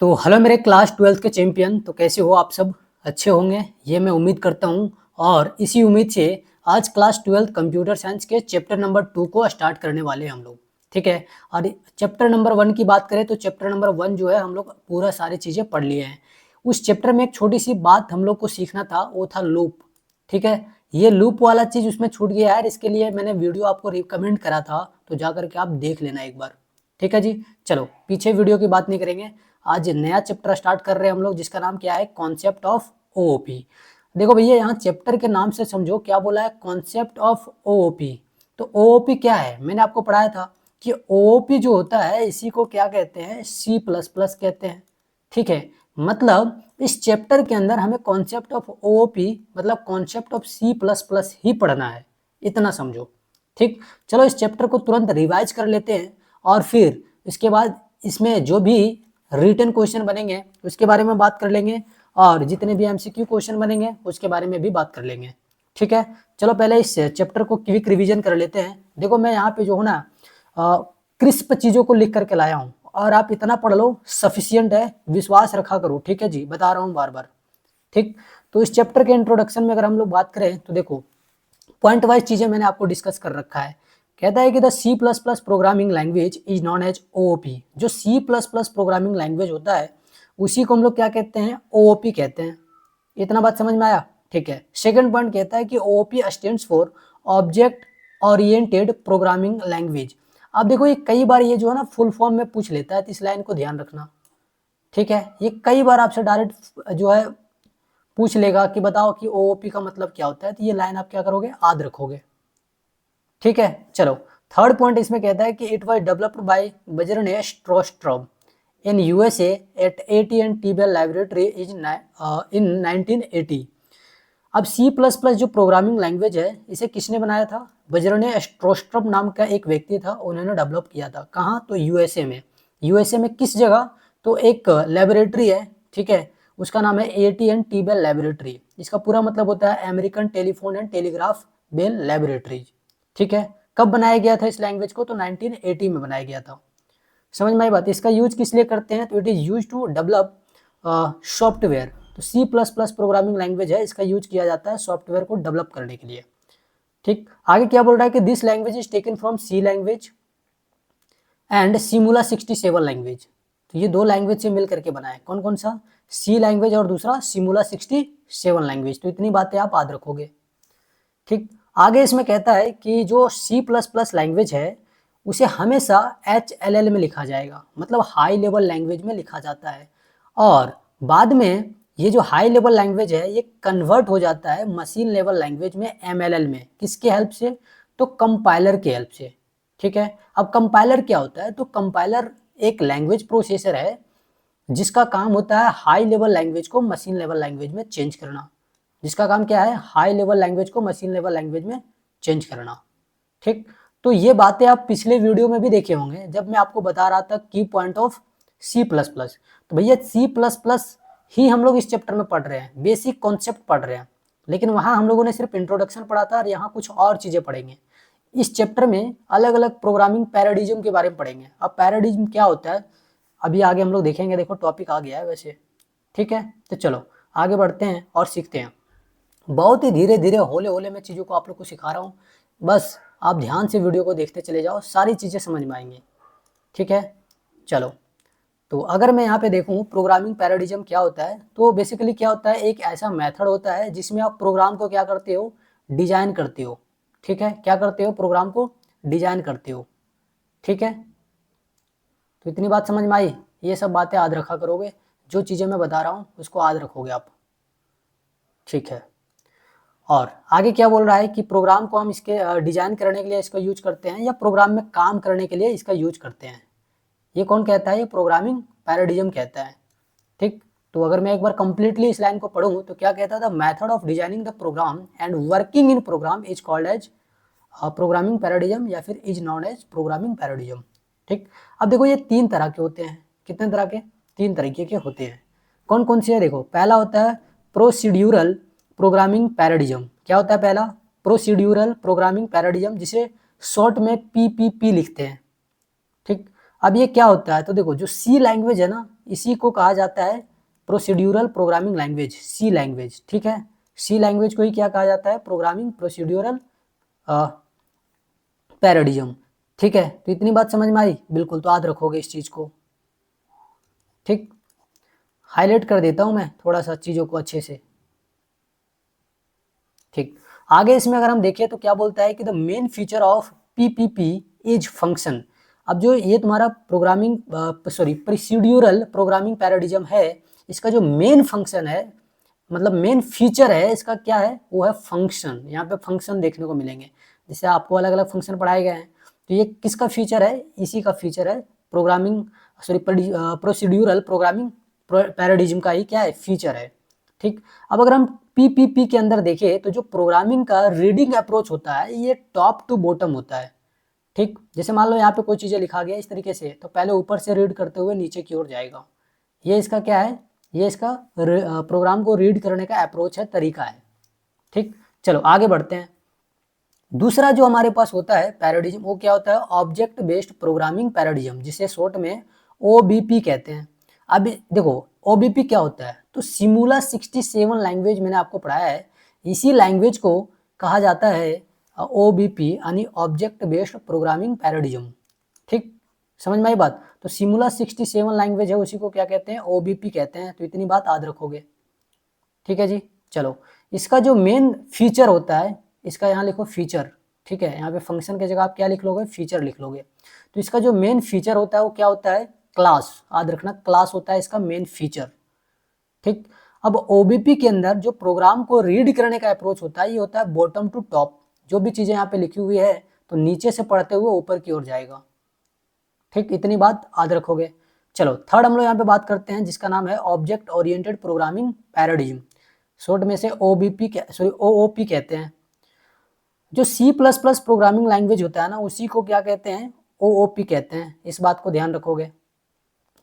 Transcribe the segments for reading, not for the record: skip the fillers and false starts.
तो हेलो मेरे class 12th के चैंपियन। तो कैसे हो आप सब? अच्छे होंगे ये मैं उम्मीद करता हूँ। और इसी उम्मीद से आज क्लास 12th कंप्यूटर साइंस के चैप्टर नंबर 2 को स्टार्ट करने वाले हैं हम लोग। ठीक है। और चैप्टर नंबर 1 की बात करें तो चैप्टर नंबर 1 जो है हम लोग पूरा सारी चीज़ें पढ़ लिए हैं। उस चैप्टर में एक छोटी सी बात हम लोग को सीखना था, वो था लूप। ठीक है। ये लूप वाला चीज़ उसमें छूट गया है, इसके लिए मैंने वीडियो आपको रिकमेंड करा था, तो जा करके आप देख लेना एक बार। ठीक है जी। चलो पीछे वीडियो की बात नहीं करेंगे। आज नया चैप्टर स्टार्ट कर रहे हैं हम लोग, जिसका नाम क्या है, कॉन्सेप्ट ऑफ ओओपी। देखो भैया, यहाँ चैप्टर के नाम से समझो क्या बोला है, कॉन्सेप्ट ऑफ ओओपी। तो ओओपी क्या है, मैंने आपको पढ़ाया था कि ओओपी जो होता है इसी को क्या कहते हैं, सी प्लस प्लस कहते हैं। ठीक है। मतलब इस चैप्टर के अंदर हमें कॉन्सेप्ट ऑफ ओओपी मतलब concept of C plus plus ही पढ़ना है, इतना समझो। ठीक। चलो इस चैप्टर को तुरंत रिवाइज कर लेते हैं और फिर इसके बाद इसमें जो भी रिटन क्वेश्चन बनेंगे उसके बारे में बात कर लेंगे, और जितने भी एमसीक्यू क्वेश्चन बनेंगे उसके बारे में भी बात कर लेंगे। ठीक है। चलो पहले इस चैप्टर को क्विक रिवीजन कर लेते हैं। देखो मैं यहाँ पे जो हूँ ना क्रिस्प चीज़ों को लिख करके लाया हूँ, और आप इतना पढ़ लो सफिशियंट है, विश्वास रखा करो। ठीक है जी, बता रहा हूँ बार बार। ठीक। तो इस चैप्टर के इंट्रोडक्शन में अगर हम लोग बात करें तो देखो पॉइंट वाइज चीजें मैंने आपको डिस्कस कर रखा है। कहता है कि the C plus plus programming language is known as OOP. जो C plus plus programming language होता है उसी को हम लोग क्या कहते हैं, ओओपी कहते हैं। इतना बात समझ में आया? ठीक है। सेकंड पॉइंट कहता है कि OOP stands for object oriented programming language. अब देखो ये कई बार ये जो है ना फुल फॉर्म में पूछ लेता है, तो इस लाइन को ध्यान रखना। ठीक है। ये कई बार आपसे डायरेक्ट जो है पूछ लेगा कि बताओ कि ओओपी का मतलब क्या होता है, तो ये लाइन आप क्या करोगे, याद रखोगे। ठीक है। चलो थर्ड पॉइंट इसमें कहता है कि it was developed by Bjarne Stroustrup in USA at AT&T bell laboratory is in 1980। अब सी प्लस प्लस जो प्रोग्रामिंग लैंग्वेज है इसे किसने बनाया था? बजरने स्ट्रोस्ट्रम नाम का एक व्यक्ति था, उन्होंने डेवलप किया था। कहाँ? तो यूएसए में। यूएसए में किस जगह? तो एक लेबोरेटरी है। ठीक है। उसका नाम है AT&T बेल लेबोरेटरी। इसका पूरा मतलब होता है American telephone and telegraph Bell laboratory. ठीक है। कब बनाया गया था इस लैंग्वेज को? तो 1980 में बनाया गया था। समझ में आई बात? इसका यूज किस लिए करते हैं? तो it is use to develop software. तो C plus plus programming language है, इसका यूज किया जाता है सॉफ्टवेयर को डेवलप करने के लिए। ठीक। आगे क्या बोल रहा है कि this language is taken from C language and Simula 67 language. तो ये दो लैंग्वेज से मिल करके बना है। कौन कौन सा? सी लैंग्वेज और दूसरा सिमुला 67 लैंग्वेज। तो इतनी बातें आप याद रखोगे। ठीक। आगे इसमें कहता है कि जो सी प्लस प्लस लैंग्वेज है उसे हमेशा HLL में लिखा जाएगा, मतलब हाई लेवल लैंग्वेज में लिखा जाता है। और बाद में ये जो हाई लेवल लैंग्वेज है ये कन्वर्ट हो जाता है मशीन लेवल लैंग्वेज में, MLL में। किसके हेल्प से? तो कंपाइलर के हेल्प से। ठीक है। अब कंपाइलर क्या होता है? तो कंपाइलर एक लैंग्वेज प्रोसेसर है जिसका काम होता है हाई लेवल लैंग्वेज को मशीन लेवल लैंग्वेज में चेंज करना। जिसका काम क्या है? हाई लेवल लैंग्वेज को मशीन लेवल लैंग्वेज में चेंज करना। ठीक। तो ये बातें आप पिछले वीडियो में भी देखे होंगे जब मैं आपको बता रहा था की point of C plus plus. तो भैया सी प्लस प्लस ही हम लोग इस चैप्टर में पढ़ रहे हैं, बेसिक कॉन्सेप्ट पढ़ रहे हैं। लेकिन वहां हम लोगों ने सिर्फ इंट्रोडक्शन पढ़ा था, और यहाँ कुछ और चीजें पढ़ेंगे। इस चैप्टर में अलग अलग प्रोग्रामिंग पैराडिज्म के बारे में पढ़ेंगे। अब पैराडिज्म क्या होता है अभी आगे हम लोग देखेंगे। देखो टॉपिक आ गया है वैसे। ठीक है। तो चलो आगे बढ़ते हैं और सीखते हैं। बहुत ही धीरे धीरे होले होले मैं चीज़ों को आप लोग को सिखा रहा हूँ, बस आप ध्यान से वीडियो को देखते चले जाओ, सारी चीज़ें समझ में आएंगी। ठीक है। चलो तो अगर मैं यहाँ पे देखूँ प्रोग्रामिंग पैराडिज्म क्या होता है, तो बेसिकली क्या होता है, एक ऐसा मेथड होता है जिसमें आप प्रोग्राम को क्या करते हो, डिजाइन करते हो। ठीक है। क्या करते हो? प्रोग्राम को डिजाइन करते हो। ठीक है। तो इतनी बात समझ में आई? ये सब बातें याद रखा करोगे, जो चीज़ें मैं बता रहा हूँ उसको याद रखोगे आप। ठीक है। और आगे क्या बोल रहा है कि प्रोग्राम को हम इसके डिजाइन करने के लिए इसका यूज करते हैं, या प्रोग्राम में काम करने के लिए इसका यूज करते हैं। ये कौन कहता है? ये प्रोग्रामिंग पैराडिज्म कहता है। ठीक। तो अगर मैं एक बार कंप्लीटली इस लाइन को पढ़ूँ तो क्या कहता था? Method of designing the program and working in program is called as programming paradigm, या फिर is known as programming paradigm. ठीक। अब देखो ये तीन तरह के होते हैं। कितने तरह के? तीन तरीके के होते हैं। कौन कौन से है? देखो पहला होता है प्रोसीड्यूरल प्रोग्रामिंग पैराडिज्म। क्या होता है पहला? प्रोसीड्यूरल प्रोग्रामिंग पैराडिज्म, जिसे शॉर्ट में PPP लिखते हैं। ठीक। अब ये क्या होता है, तो देखो जो सी लैंग्वेज है ना, इसी को कहा जाता है प्रोसीड्यूरल प्रोग्रामिंग लैंग्वेज, सी लैंग्वेज। ठीक है, सी लैंग्वेज को ही क्या कहा जाता है, प्रोग्रामिंग प्रोसीड्यूरल पैराडिज्म। ठीक है, तो इतनी बात समझ में आई, बिल्कुल, तो याद रखोगे इस चीज को। ठीक, हाईलाइट कर देता हूं मैं थोड़ा सा चीजों को अच्छे से। ठीक, आगे इसमें अगर हम देखें तो क्या बोलता है कि the main feature of PPP is function. अब जो ये तुम्हारा प्रोग्रामिंग प्रोसीड्यूरल प्रोग्रामिंग पैराडिज्म है, इसका जो मेन फंक्शन है, मतलब मेन फीचर है इसका, क्या है, वो है फंक्शन। यहाँ पे फंक्शन देखने को मिलेंगे, जैसे आपको अलग अलग फंक्शन पढ़ाए गए हैं, तो ये किसका फीचर है, इसी का फीचर है, प्रोग्रामिंग प्रोसीड्यूरल प्रोग्रामिंग पैराडिज्म का ही क्या है, फीचर है। ठीक, अब अगर हम पीपीपी के अंदर देखें तो जो प्रोग्रामिंग का रीडिंग अप्रोच होता है ये टॉप टू बॉटम होता है। ठीक, जैसे मान लो यहाँ पे कोई चीज़ें लिखा गया इस तरीके से, तो पहले ऊपर से रीड करते हुए नीचे की ओर जाएगा। ये इसका क्या है, ये इसका प्रोग्राम को रीड करने का अप्रोच है, तरीका है। ठीक, चलो आगे बढ़ते हैं। दूसरा जो हमारे पास होता है पैराडिज्म, वो क्या होता है, ऑब्जेक्ट बेस्ड प्रोग्रामिंग पैराडिज्म, जिसे शॉर्ट में ओबीपी कहते हैं। अब देखो ओबीपी क्या होता है, तो सिमुला 67 लैंग्वेज मैंने आपको पढ़ाया है, इसी लैंग्वेज को कहा जाता है ओबीपी यानी ऑब्जेक्ट बेस्ड प्रोग्रामिंग पैराडिज्म। ठीक, समझ में आई बात, तो सिमुला 67 लैंग्वेज है, उसी को क्या कहते हैं, ओबीपी कहते हैं, तो इतनी बात याद रखोगे। ठीक है जी, चलो इसका जो मेन फीचर होता है, इसका यहाँ लिखो फीचर। ठीक है, यहाँ पे फंक्शन की जगह आप क्या लिख लोगे, फीचर लिख लोगे। तो इसका जो मेन फीचर होता है वो क्या होता है, क्लास। याद रखना, क्लास होता है इसका मेन फीचर। ठीक, अब ओबीपी के अंदर जो प्रोग्राम को रीड करने का अप्रोच होता है, ये होता है बॉटम टू टॉप। जो भी चीजें यहाँ पे लिखी हुई है, तो नीचे से पढ़ते हुए ऊपर की ओर जाएगा। ठीक, इतनी बात याद रखोगे। चलो थर्ड हम लोग यहाँ पे बात करते हैं, जिसका नाम है object oriented programming paradigm, short में से ओबीपी ओओपी कहते हैं। जो C plus plus programming language होता है ना, उसी को क्या कहते हैं, ओओपी कहते हैं, इस बात को ध्यान रखोगे।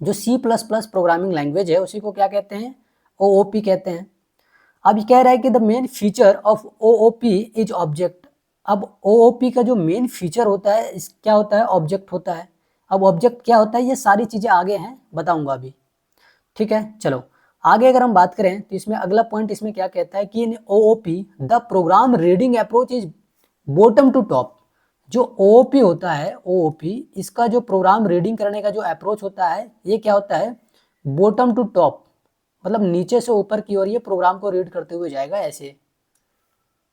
जो C plus plus programming language है उसी को क्या कहते हैं, ओओपी कहते हैं। अब ये कह रहा है कि the main feature of OOP is object. अब ओओपी का जो मेन फीचर होता है क्या होता है, ऑब्जेक्ट होता है। अब ऑब्जेक्ट क्या होता है, ये सारी चीजें आगे हैं, बताऊंगा अभी। ठीक है, चलो आगे अगर हम बात करें तो इसमें अगला पॉइंट इसमें क्या कहता है कि in OOP the program reading approach is bottom to top. जो ओओपी होता है, ओओपी, इसका जो प्रोग्राम रीडिंग करने का जो अप्रोच होता है, ये क्या होता है, बॉटम टू टॉप, मतलब नीचे से ऊपर की ओर ये प्रोग्राम को रीड करते हुए जाएगा, ऐसे।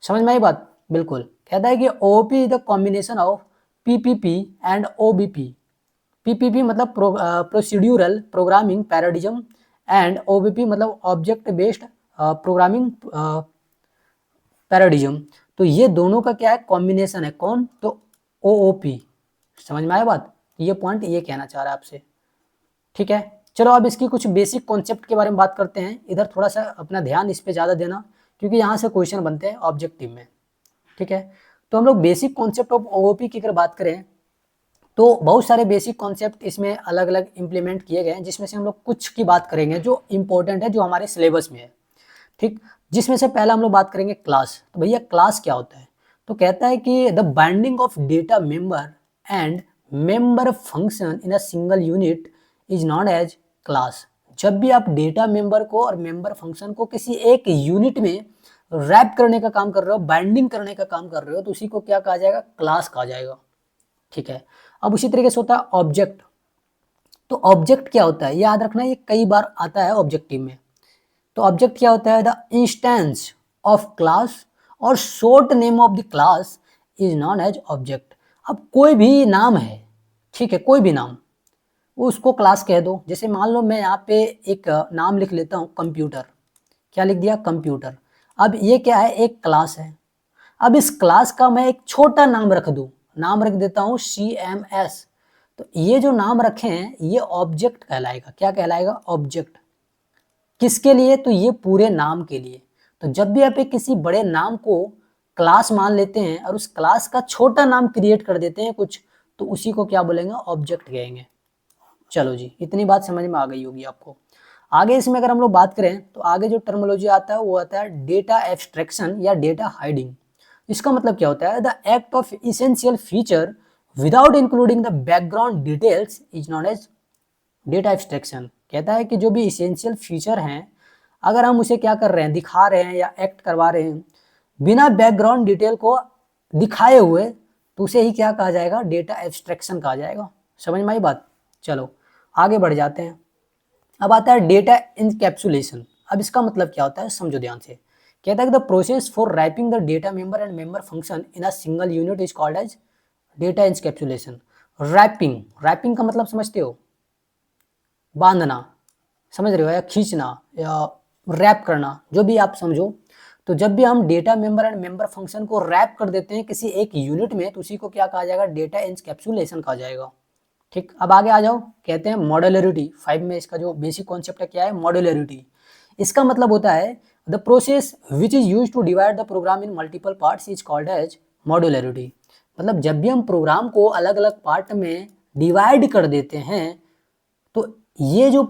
समझ में आई बात, बिल्कुल। कहता है कि OOP is the combination of PPP and OBP. PPP मतलब procedural programming paradigm, and OBP मतलब ऑब्जेक्ट बेस्ड प्रोग्रामिंग पैराडिज्म। तो ये दोनों का क्या है, कॉम्बिनेशन है, कौन, तो ओओपी। समझ में आया बात, ये पॉइंट ये कहना चाह रहा है आपसे। ठीक है, चलो अब इसकी कुछ बेसिक कॉन्सेप्ट के बारे में बात करते हैं। इधर थोड़ा सा अपना ध्यान इस पे ज़्यादा देना, क्योंकि यहाँ से क्वेश्चन बनते हैं ऑब्जेक्टिव में। ठीक है, तो हम लोग बेसिक कॉन्सेप्ट ऑफ ओओपी की अगर बात करें तो बहुत सारे बेसिक कॉन्सेप्ट इसमें अलग अलग इंप्लीमेंट किए गए हैं, जिसमें से हम लोग कुछ की बात करेंगे जो इंपॉर्टेंट है, जो हमारे सिलेबस में है। ठीक, जिसमें से पहला हम लोग बात करेंगे क्लास। तो भैया क्लास क्या होता है, तो कहता है कि the binding of data member and member function in a single unit is known as class. जब भी आप डेटा मेंबर को और मेंबर फंक्शन को किसी एक यूनिट में रैप करने का काम कर रहे हो, बाइंडिंग करने का काम कर रहे हो, तो उसी को क्या कहा जाएगा, क्लास कहा जाएगा। ठीक है, अब उसी तरीके से होता है ऑब्जेक्ट। तो ऑब्जेक्ट क्या होता है, याद रखना, ये कई बार आता है ऑब्जेक्टिव में। तो ऑब्जेक्ट क्या होता है, द इंस्टेंस ऑफ क्लास और short name of the class is known as object. अब कोई भी नाम है, ठीक है, कोई भी नाम, उसको क्लास कह दो। जैसे मान लो मैं यहाँ पे एक नाम लिख लेता हूँ कंप्यूटर, क्या लिख दिया, कंप्यूटर। अब ये क्या है, एक क्लास है। अब इस क्लास का मैं एक छोटा नाम रख दूं, नाम रख देता हूं CMS। तो ये जो नाम रखे हैं ये ऑब्जेक्ट कहलाएगा, क्या कहलाएगा, ऑब्जेक्ट। किसके लिए, तो ये पूरे नाम के लिए। तो जब भी आप एक किसी बड़े नाम को क्लास मान लेते हैं और उस क्लास का छोटा नाम क्रिएट कर देते हैं कुछ, तो उसी को क्या बोलेंगे, ऑब्जेक्ट कहेंगे। चलो जी, इतनी बात समझ में आ गई होगी आपको। आगे इसमें अगर हम लोग बात करें तो आगे जो टर्मोलॉजी आता है वो आता है डेटा एब्स्ट्रैक्शन या डेटा हाइडिंग। इसका मतलब क्या होता है, the act of essential feature without including the background details is known as data abstraction. कहता है कि जो भी इसेंशियल फीचर हैं, अगर हम उसे क्या कर रहे हैं, दिखा रहे हैं या एक्ट करवा रहे हैं बिना बैकग्राउंड डिटेल को दिखाए हुए, तो उसे ही क्या कहा जाएगा, डेटा एब्स्ट्रैक्शन कहा जाएगा। समझ में आई बात। चलो आगे बढ़ जाते हैं। अब आता है डेटा इनकैप्सुलेशन। अब इसका मतलब क्या होता है, समझो ध्यान से। कहता है कि the process for wrapping the data member and member function in a single unit is called as data encapsulation. Wrapping, wrapping का मतलब समझते हो, बांधना, समझ रहे हो, या खींचना या रैप करना, जो भी आप समझो। तो जब भी हम data member and member function को रैप कर देते हैं किसी एक यूनिट में, तो उसी को क्या कहा जाएगा, डेटा इनकैप्सुलेशन कहा जाएगा। ठीक, अब आगे आ जाओ। कहते हैं मॉड्यूलरिटी। 5 में इसका जो बेसिक कॉन्सेप्ट है क्या है, मॉड्यूलरिटी। इसका मतलब होता है the process which is use to divide the program in multiple parts is called as modularity. मतलब जब भी हम प्रोग्राम को अलग अलग पार्ट में डिवाइड कर देते हैं, तो ये जो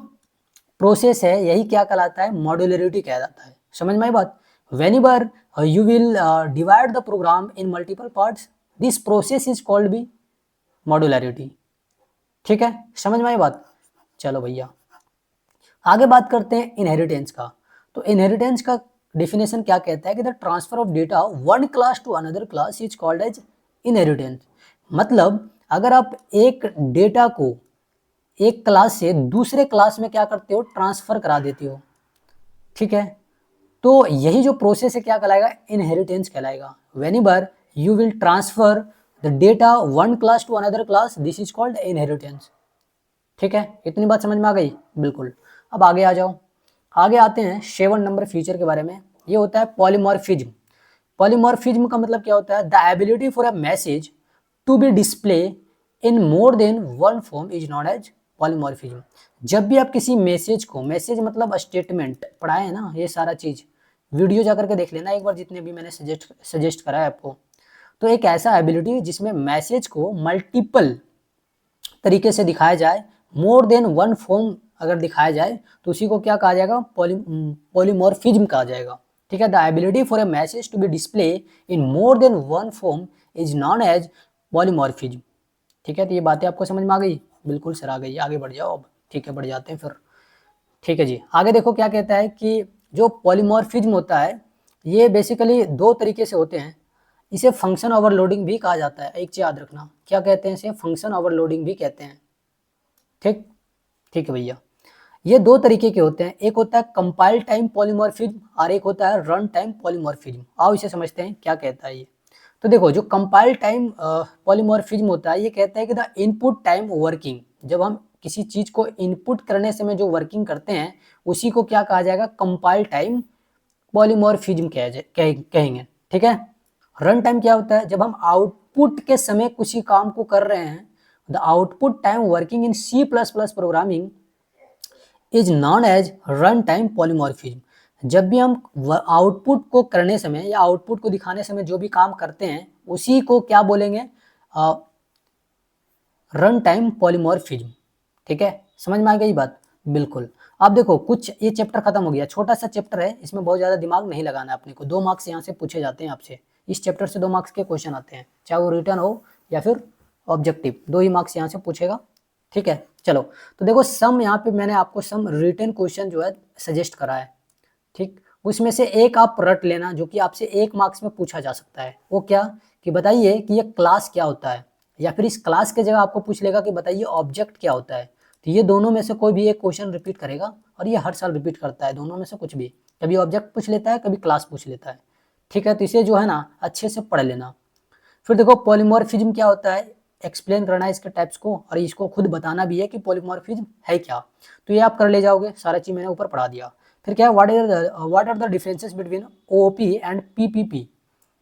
प्रोसेस है यही क्या कहलाता है, मॉड्यूलरिटी कहलाता है। समझ में आई बात। Whenever you will divide the program in multiple parts, this process is called be modularity. ठीक है, समझ में आई बात। चलो भैया आगे बात करते हैं इनहेरिटेंस का। तो इनहेरिटेंस का डेफिनेशन क्या कहता है कि the transfer of data one class to another class is called as inheritance. मतलब अगर आप एक डेटा को एक क्लास से दूसरे क्लास में क्या करते हो, ट्रांसफर करा देते हो। ठीक है, तो यही जो प्रोसेस है क्या कहलाएगा, इनहेरिटेंस कहलाएगा। Whenever you will transfer the data one class to another class, this is called inheritance. ठीक है, इतनी बात समझ में आ गई, बिल्कुल। अब आगे आ जाओ। आगे आते हैं 7 नंबर फीचर के बारे में। ये होता है पॉलीमॉर्फिज्म। पॉलीमॉर्फिज्म का मतलब क्या होता है, the ability for a message to be display in more than one form is known as polymorphism. जब भी आप किसी मैसेज को, मैसेज मतलब स्टेटमेंट, पढ़ाए है ना ये सारा चीज, वीडियो जाकर के देख लेना एक बार, जितने भी मैंने सजेस्ट करा है आपको। तो एक ऐसा एबिलिटी जिसमें मैसेज को मल्टीपल तरीके से दिखाया जाए, मोर देन वन फॉर्म अगर दिखाया जाए, तो उसी को क्या कहा जाएगा, पॉलीमॉर्फिज्म कहा जाएगा। ठीक है, the ability for a message to be display in more than one form is known as polymorphism. ठीक है, तो ये बातें आपको समझ में आ गई, बिल्कुल सर आ गई। आगे बढ़ जाओ अब। ठीक है, बढ़ जाते हैं फिर। ठीक है जी, आगे देखो क्या कहता है कि जो पॉलीमॉर्फिज्म होता है ये बेसिकली 2 तरीके से होते हैं। इसे फंक्शन ओवरलोडिंग भी कहा जाता है। एक चीज याद रखना, क्या कहते हैं इसे, फंक्शन ओवरलोडिंग भी कहते हैं। ठीक, ठीक है भैया। ये 2 तरीके के होते हैं, एक होता है कंपाइल टाइम पॉलीमॉर्फिज्म और एक होता है रन टाइम पॉलीमॉर्फिज्म। आओ इसे समझते हैं क्या कहता है ये। तो देखो, जो कंपाइल टाइम पॉलीमॉर्फिज्म होता है ये कहता है कि द इनपुट टाइम वर्किंग, जब हम किसी चीज को इनपुट करने समय जो वर्किंग करते हैं उसी को क्या कहा जाएगा, कंपाइल टाइम पॉलीमॉर्फिज्म कहेंगे। ठीक है, रन टाइम क्या होता है, जब हम आउटपुट के समय किसी काम को कर रहे हैं, the output time working in C++ programming is known as run time polymorphism. जब भी हम आउटपुट को करने समय या आउटपुट को दिखाने समय जो भी काम करते हैं उसी को क्या बोलेंगे, रन टाइम पॉलीमॉर्फिज्म। ठीक है, समझ में आ गई बात, बिल्कुल। अब देखो कुछ, ये चैप्टर खत्म हो गया, छोटा सा चैप्टर है, इसमें बहुत ज्यादा दिमाग नहीं लगाना है अपने को। 2 मार्क्स यहाँ से पूछे जाते हैं आपसे, इस चैप्टर से 2 मार्क्स के क्वेश्चन आते हैं, चाहे वो रिटर्न हो या फिर ऑब्जेक्टिव, 2 ही मार्क्स यहाँ से पूछेगा। ठीक है, चलो। तो देखो सम, यहाँ पे मैंने आपको सम रिटर्न क्वेश्चन जो है सजेस्ट करा है। ठीक, उसमें से एक आप रट लेना जो कि आपसे 1 मार्क्स में पूछा जा सकता है। वो क्या, कि बताइए कि ये क्लास क्या होता है, या फिर इस क्लास के जगह आपको पूछ लेगा कि बताइए ऑब्जेक्ट क्या होता है। तो ये दोनों में से कोई भी एक क्वेश्चन रिपीट करेगा, और ये हर साल रिपीट करता है दोनों में से कुछ भी, कभी ऑब्जेक्ट पूछ लेता है कभी क्लास पूछ लेता है। ठीक है, तो इसे जो है ना अच्छे से पढ़ लेना। फिर देखो पॉलीमॉर्फिज्म क्या होता है, एक्सप्लेन करना है इसके टाइप्स को, और इसको खुद बताना भी है कि पॉलीमॉर्फिज्म है क्या। तो ये आप कर ले जाओगे, सारा चीज मैंने ऊपर पढ़ा दिया। फिर क्या है, what are the differences between OOP and PPP,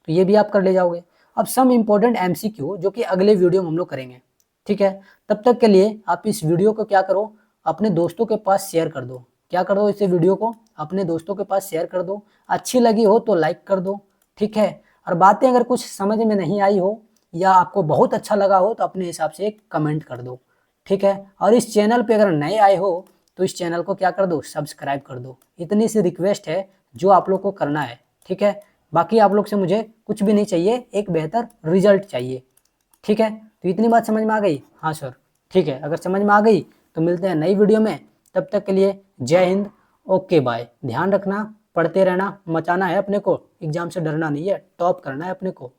तो ये भी आप कर ले जाओगे। अब सम इम्पोर्टेंट एमसीक्यू जो कि अगले वीडियो में हम लोग करेंगे। ठीक है, तब तक के लिए आप इस वीडियो को क्या करो, अपने दोस्तों के पास शेयर कर दो। क्या कर दो, इस वीडियो को अपने दोस्तों के पास शेयर कर दो। अच्छी लगी हो तो लाइक कर दो। ठीक है, और बातें अगर कुछ समझ में नहीं आई हो या आपको बहुत अच्छा लगा हो तो अपने हिसाब से एक कमेंट कर दो। ठीक है, और इस चैनल पे अगर नए आए हो तो इस चैनल को क्या कर दो, सब्सक्राइब कर दो। इतनी सी रिक्वेस्ट है जो आप लोग को करना है। ठीक है, बाकी आप लोग से मुझे कुछ भी नहीं चाहिए, एक बेहतर रिजल्ट चाहिए। ठीक है, तो इतनी बात समझ में आ गई? हाँ सर, ठीक है। अगर समझ में आ गई तो मिलते हैं नई वीडियो में, तब तक के लिए जय हिंद, ओके बाय। ध्यान रखना, पढ़ते रहना, मचाना है अपने को, एग्जाम से डरना नहीं है, टॉप करना है अपने को।